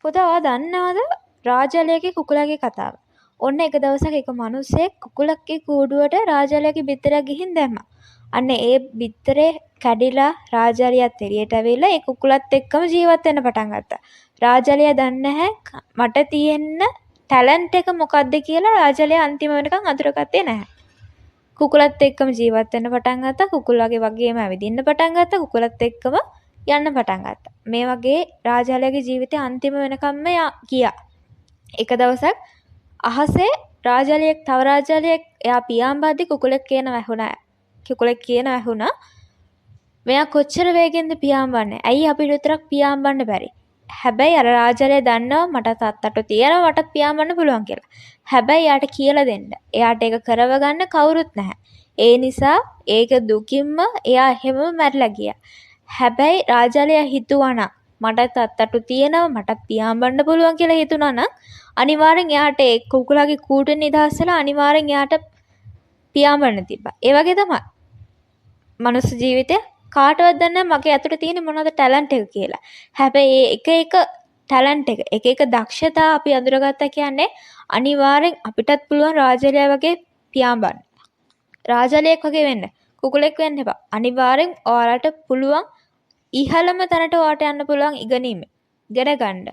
පුතා ඔයා දන්නවද රාජලයාගේ කුකුලාගේ කතාව? ඔන්න එක දවසක් එක මිනිහෙක් කුකුලක්ගේ කූඩුවට රාජලයාගේ බිත්තරයක් ගිහින් දැම්මා. අන්න ඒ බිත්තරේ කැඩිලා රාජලයාත් එළියට ඇවිල්ලා ඒ කුකුලත් එක්කම ජීවත් වෙන්න පටන් ගත්තා. රාජලයා දන්නේ නැහැ මට තියෙන ටැලන්ට් එක මොකක්ද කියලා රාජලයා අන්තිම වෙනකන් අඳුරගත්තේ නැහැ. කුකුලත් එක්කම ජීවත් වෙන්න පටන් ගත්තා. කුකුලාගේ වගේම ඇවිදින්න පටන් ගත්තා. කුකුලත් එක්කම යන්න පටන් ගත්තා. මේ වගේ රාජාලයාගේ ජීවිතේ අන්තිම වෙනකම්ම ගියා. එක දවසක් අහසේ රාජාලයෙක් තව රාජාලයෙක් එයා පියාඹද්දි කුකුලෙක් කියන ඇහුණා මෙයා කොච්චර වේගෙන්ද පියාඹන්නේ? ඇයි අපිට විතරක් පියාඹන්න බැරි? හැබැයි අර රාජාලයා දන්නවා මට අත්තටු තියෙනවා මටත් පියාඹන්න පුළුවන් කියලා. හැබැයි යාට කියලා දෙන්න. එයාට ඒක කරව ගන්න කවුරුත් නැහැ. ඒ නිසා ඒක දුකින්ම එයා එහෙමම මැරිලා ගියා. හැබැයි රාජාලයා හිතුවා නම් මටත් අත්තටු තියෙනවා මටත් පියාඹන්න පුළුවන් කියලා හිතුණා නම් අනිවාර්යෙන් එයාට ඒ කුකුලාගේ කූටෙන් නිදහස් වෙලා අනිවාර්යෙන් එයාට පියාඹන්න තිබ්බා. ඒ වගේ තමයි. මනුස්ස ජීවිතය කාටවත් දන්නේ නැහැ මගේ අතට තියෙන මොනවද ටැලන්ට් එක කියලා. හැබැයි ඒ එක ටැලන්ට් එක දක්ෂතා අපි අඳුරගත්තා කියන්නේ අනිවාර්යෙන් අපිටත් පුළුවන් රාජාලයා වගේ පියාඹන්න. රාජාලයෙක් වගේ වෙන්න. කුකුලෙක් වෙන්න එපා. අනිවාර්යෙන් ඔයාලට පුළුවන් ඉහළම තැනට ඔයාට යන්න පුළුවන් ඉගෙන ගන්න.